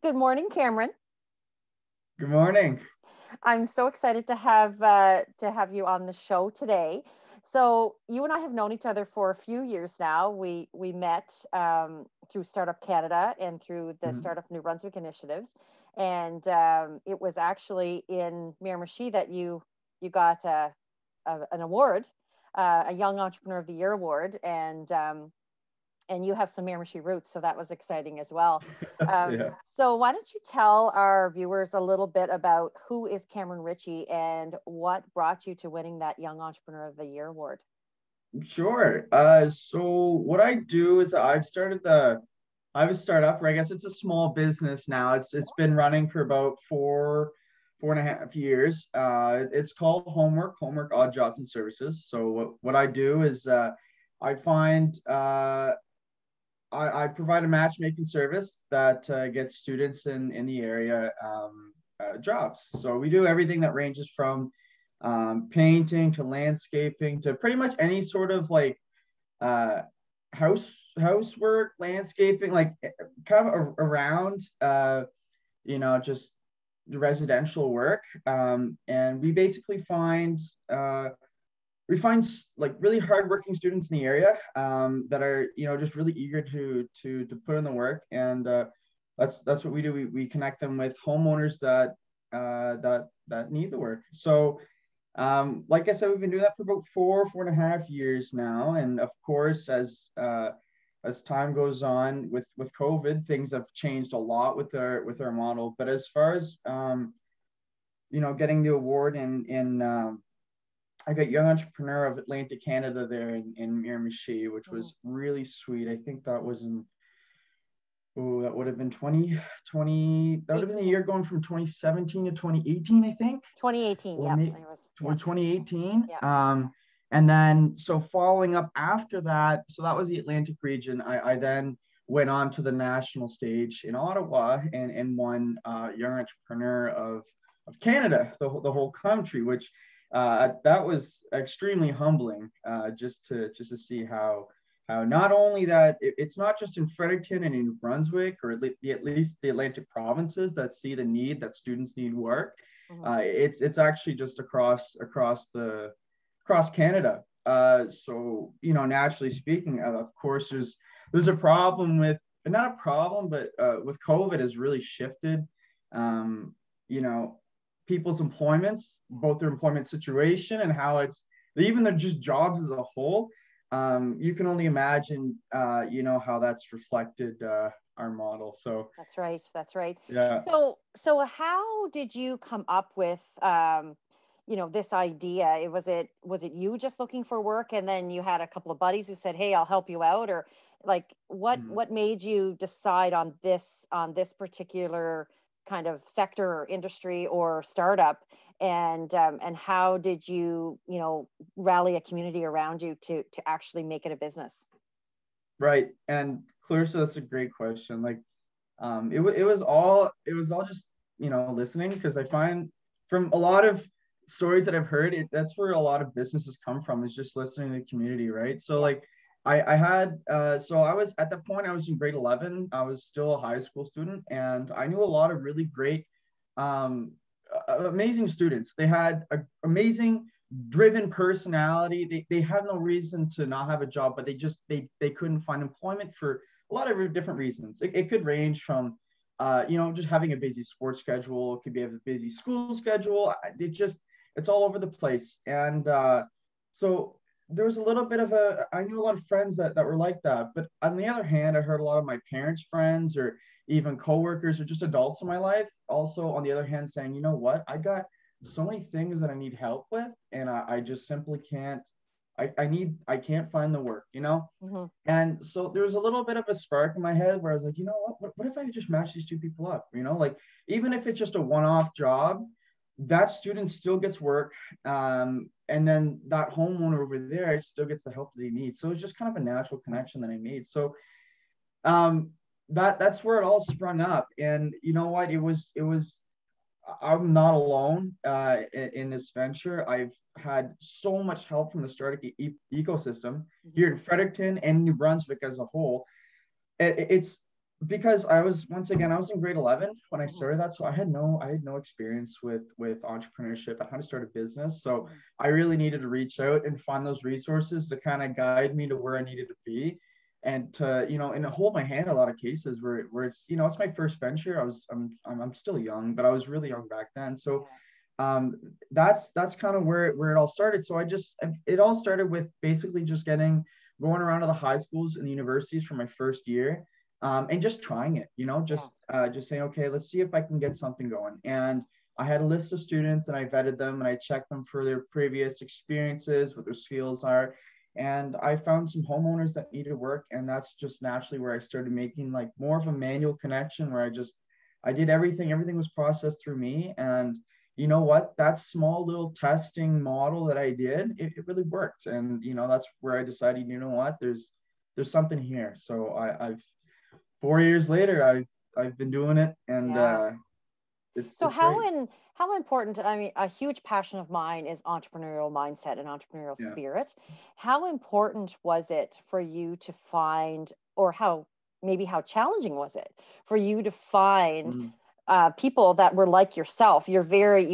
Good morning, Cameron. Good morning. I'm so excited to have you on the show today. So you and I have known each other for a few years now. We met through Startup Canada and through the Mhm. Startup New Brunswick initiatives, and it was actually in Miramichi that you got an award, a Young Entrepreneur of the Year award, and you have some Miramichi roots, so that was exciting as well. Yeah, So why don't you tell our viewers a little bit about who is Cameron Ritchie and what brought you to winning that Young Entrepreneur of the Year award? sure. So what I do is I have a startup, or I guess it's a small business now. It's been running for about four and a half years. It's called Homework Odd Jobs and Services. So what I do is I find I provide a matchmaking service that gets students in the area jobs. So we do everything that ranges from painting to landscaping to pretty much any sort of like uh, housework, landscaping, like kind of around just residential work. And we find like really hardworking students in the area that are just really eager to put in the work, and that's what we do. We connect them with homeowners that need the work. So like I said, we've been doing that for about four and a half years now, and of course, as time goes on with COVID, things have changed a lot with our model. But as far as getting the award in I got Young Entrepreneur of Atlantic Canada there in Miramichi, which Mhm. was really sweet. I think that was that would have been 2020. That would have been a 18, year going from 2017 to 2018, I think, 2018. or Yep. maybe It was, yeah. 2018. Yeah. And then so following up after that, so that was the Atlantic region. I then went on to the national stage in Ottawa and won Young Entrepreneur of Canada, the whole country, which that was extremely humbling, just to see how not only that it's not just in Fredericton and in New Brunswick, or at least the Atlantic provinces that see the need that students need work. Mhm. It's actually just across Canada. So naturally speaking, of course, there's a problem with, not a problem, but with COVID has really shifted, um, you know, people's employments, both their employment situation and how it's even their just jobs as a whole. You can only imagine, how that's reflected our model. So That's right. That's right. yeah. So how did you come up with this idea? Was it you just looking for work and then you had a couple of buddies who said, "Hey, I'll help you out," or like Mm. what made you decide on this particular kind of sector or industry or startup, and how did you rally a community around you to actually make it a business? Right. And Clarissa, that's a great question. Like, it was all just listening, because I find from a lot of stories that I've heard, that's where a lot of businesses come from, is just listening to the community, right? So Yeah. like I had so I was at that point, I was in grade 11. I was still a high school student, and I knew a lot of really great, um, amazing students. They had a amazing driven personality. They have no reason to not have a job, but they couldn't find employment for a lot of different reasons. It could range from just having a busy sports schedule. It could be a busy school schedule. It's all over the place. And so there was a little bit of I knew a lot of friends that were like that. But on the other hand, I heard a lot of my parents' friends, or even coworkers, or just adults in my life, also on the other hand, saying, you know what, I got so many things that I need help with, and I just simply can't. I can't find the work. Hmm. And so there was a little bit of a spark in my head where I was like, what if I just match these two people up? Like, even if it's just a one-off job, that student still gets work. And then that homeowner over there still gets the help that he needs. So it's just kind of a natural connection that I made. So um, that's where it all sprung up. And you know what? It was I'm not alone in this venture. I've had so much help from the startup ecosystem Hmm. here in Fredericton and New Brunswick as a whole. It's because I was, once again, I was in grade 11 when I Mhm. started that, so I had no experience with entrepreneurship and how to start a business. So Mhm. I really needed to reach out and find those resources to kind of guide me to where I needed to be, and to, and to hold my hand in a lot of cases where it's, it's my first venture. I'm still young, but I was really young back then. So Yeah. um, that's kind of where it all started. So it all started with basically just going around to the high schools and the universities for my first year, and just trying it, Yeah. just saying, okay, let's see if I can get something going. And I had a list of students, and I vetted them, and I checked them for their previous experiences, what their skills are. And I found some homeowners that needed work, and that's just naturally where I started making like more of a manual connection, where I did everything. Everything was processed through me. And you know what? That small little testing model that I did, it really worked. And that's where I decided, you know what, there's something here. So I've 4 years later, I've been doing it, and Yeah. So it's great. how important, I mean, a huge passion of mine is entrepreneurial mindset and entrepreneurial Yeah. spirit. How important was it for you to find, or how challenging was it for you to find Mm. people that were like yourself? You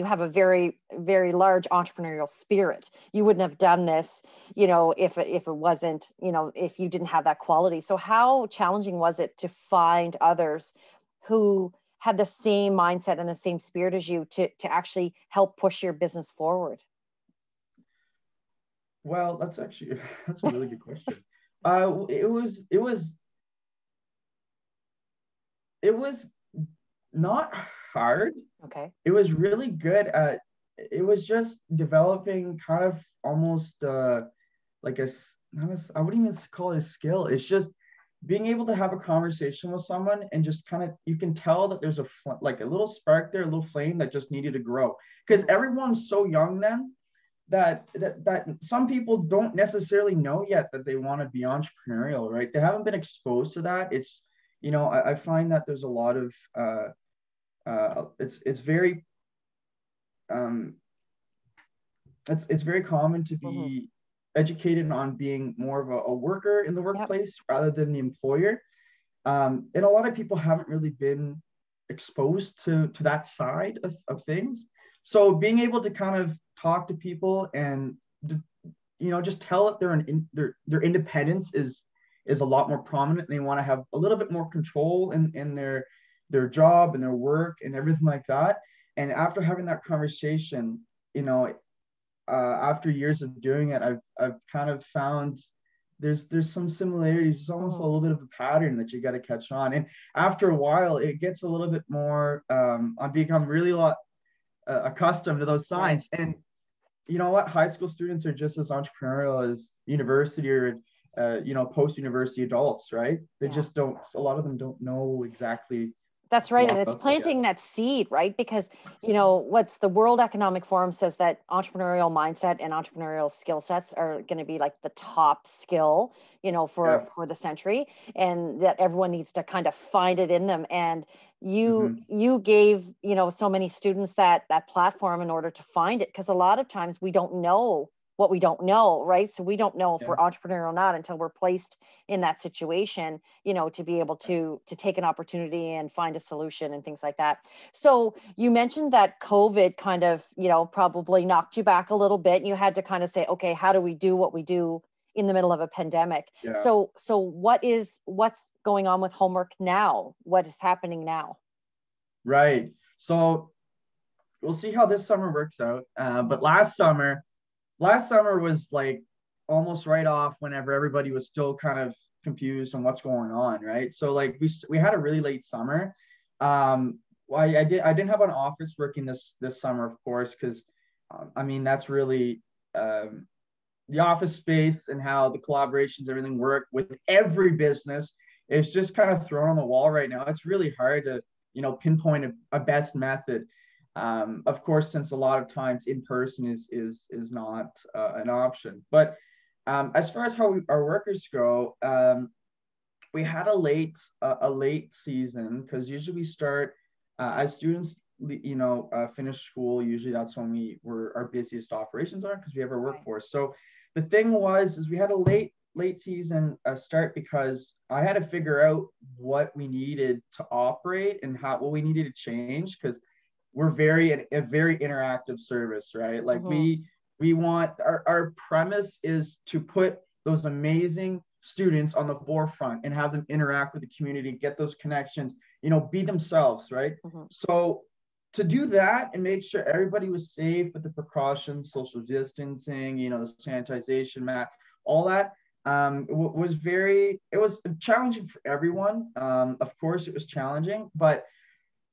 have a very, very large entrepreneurial spirit. You wouldn't have done this, if it wasn't, if you didn't have that quality. So how challenging was it to find others who had the same mindset and the same spirit as you to actually help push your business forward? Well, that's actually that's a really good question. It was not hard. Okay. It was really good at. It was just developing kind of almost like not a, I wouldn't even call it a skill. It's just being able to have a conversation with someone, and just kind of, you can tell that there's like a little spark there, a little flame that just needed to grow, because Mhm. everyone's so young then, that some people don't necessarily know yet that they want to be entrepreneurial, right? They haven't been exposed to that. It's, I find that there's a lot of it's very um, it's very common to Mhm. be educated on being more of a worker in the Yep. workplace rather than the employer. And a lot of people haven't really been exposed to that side of things. So being able to kind of talk to people, and just tell that their independence is a lot more prominent, and they want to have a little bit more control in their job and their work and everything like that. And after having that conversation, you know, after years of doing it, I've kind of found there's some similarities. It's almost a Mhm. little bit of a pattern that you got to catch on. And after a while, it gets a little bit more. I've become really a lot accustomed to those Right. signs. And you know what? High school students are just as entrepreneurial as university or post-university adults, right? They Yeah. just don't. A lot of them don't know exactly That's a right. And lot it's about that yet. planting that seed, right? Because, what's the World Economic Forum says that entrepreneurial mindset and entrepreneurial skill sets are going to be like the top skill, Yeah. for the century, and that everyone needs to kind of find it in them. And Mm-hmm. you gave, so many students that platform in order to find it. Because a lot of times we don't know what we don't know, right? So we don't know if Yeah. we're entrepreneurial or not until we're placed in that situation, to be able to take an opportunity and find a solution and things like that. So you mentioned that COVID kind of, probably knocked you back a little bit, and you had to kind of say, okay, how do we do what we do in the middle of a pandemic? Yeah. So what's going on with homework now? What is happening now? Right. So we'll see how this summer works out. But last summer was like almost right off, whenever everybody was still kind of confused on what's going on, right? So like we had a really late summer. Well, I didn't have an office working this summer, of course, because I mean that's really um, the office space and how the collaborations, everything work with every business is just kind of thrown on the wall right now. It's really hard to, pinpoint a best method. Of course, since a lot of times in person is not an option. But as far as how our workers go, we had a late season, because usually we start as students, finish school. Usually that's when our busiest operations are, because we have our Right. workforce. So the thing was is we had a late late season start because I had to figure out what we needed to operate and what we needed to change, because we're a very interactive service, right? Like we want our premise is to put those amazing students on the forefront and have them interact with the community, get those connections, be themselves, right? So to do that and make sure everybody was safe with the precautions, social distancing, the sanitization mat, all that, it was challenging for everyone. Of course it was challenging, but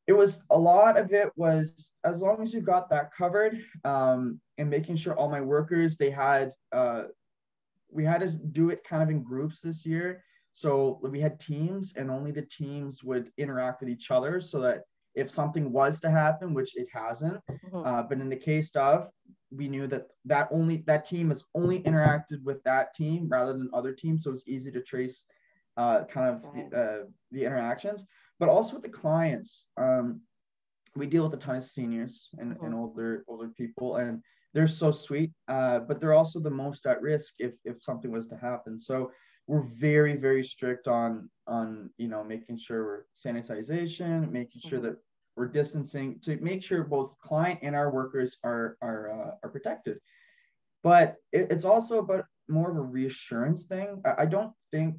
a lot of it was, as long as you got that covered, and making sure all my workers, we had to do it kind of in groups this year. So we had teams, and only the teams would interact with each other, so that if something was to happen, which it hasn't, but in the case of, we knew that team has only interacted with that team rather than other teams. So it's easy to trace the interactions. But also with the clients, we deal with a ton of seniors and older people, and they're so sweet, but they're also the most at risk if something was to happen. So we're very, very strict on making sure we're sanitization, making sure that we're distancing, to make sure both client and our workers are protected. But it's also about more of a reassurance thing. I don't think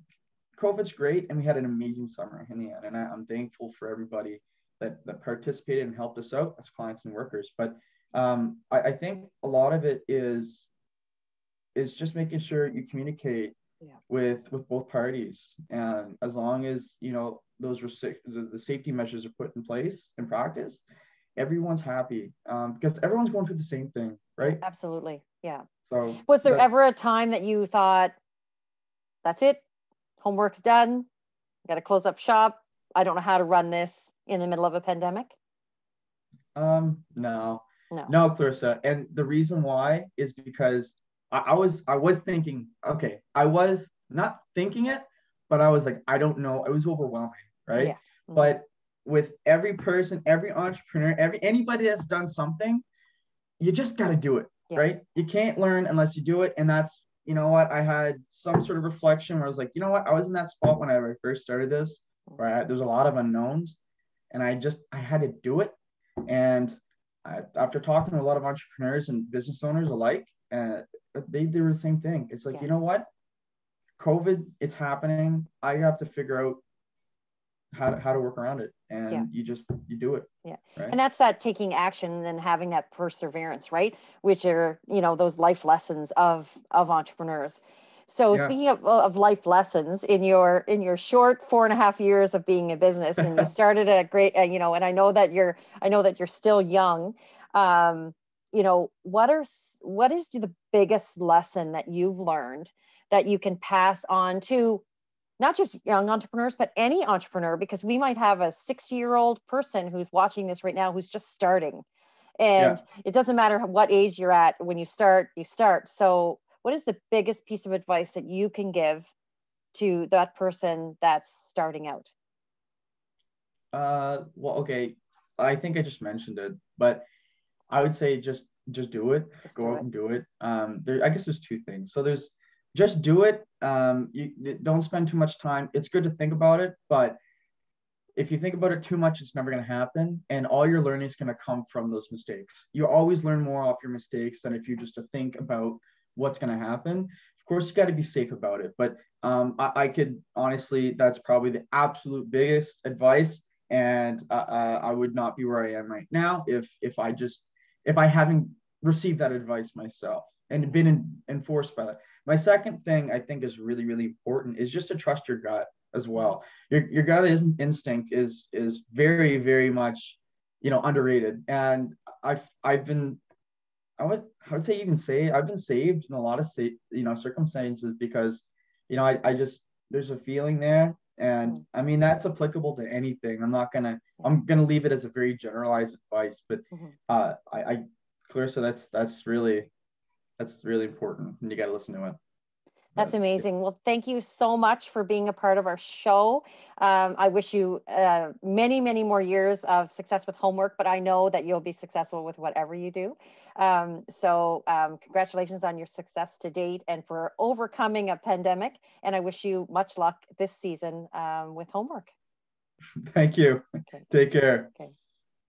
COVID's great, and we had an amazing summer in the end, and I'm thankful for everybody that participated and helped us out as clients and workers. But I think a lot of it is just making sure you communicate with both parties, and as long as the safety measures are put in place in practice, everyone's happy, because everyone's going through the same thing, right? Absolutely. Yeah. So was there ever a time that you thought, that's it, homework's done, got to close up shop, I don't know how to run this in the middle of a pandemic? No, Clarissa. And the reason why is because I was thinking, okay, I was not thinking it, but I was like, I don't know. It was overwhelming, right? But with every person, every entrepreneur, anybody that's done something, you just got to do it, right? You can't learn unless you do it. And that's, I had some sort of reflection where I was like, I was in that spot when I first started this, where there's a lot of unknowns, and I had to do it. And after talking to a lot of entrepreneurs and business owners alike, they do the same thing. It's like, you know what? COVID, it's happening. I have to figure out how to work around it. And you do it. Yeah. Right? And that's that taking action and having that perseverance, right? Which are, those life lessons of entrepreneurs. So speaking of life lessons, in your short 4.5 years of being in business, and you started at a great, and I know that you're still young. What is the biggest lesson that you've learned that you can pass on to not just young entrepreneurs, but any entrepreneur? Because we might have a 60-year-old person who's watching this right now who's just starting, and it doesn't matter what age you're at. When you start, you start. So what is the biggest piece of advice that you can give to that person that's starting out? Well, okay. I think I just mentioned it, but I would say just do it. Go out and do it. I guess there's two things. So there's just do it. You don't spend too much time. It's good to think about it, but if you think about it too much, it's never going to happen. And all your learning is going to come from those mistakes. You always learn more off your mistakes than if you just to think about what's going to happen. Of course, you got to be safe about it. But I could honestly, that's probably the absolute biggest advice. And I would not be where I am right now if I haven't received that advice myself and been enforced by that. My second thing I think is really, really important is just to trust your gut as well. Your gut instinct is very, very much, underrated. And I would say I've been saved in a lot of circumstances because, there's a feeling there. And I mean, that's applicable to anything. I'm going to leave it as a very generalized advice, but Clarissa, that's really important, and you got to listen to it. That's amazing. Well, thank you so much for being a part of our show. I wish you many, many more years of success with homework, but I know that you'll be successful with whatever you do. Congratulations on your success to date and for overcoming a pandemic. And I wish you much luck this season with homework. Thank you. Okay. Take care.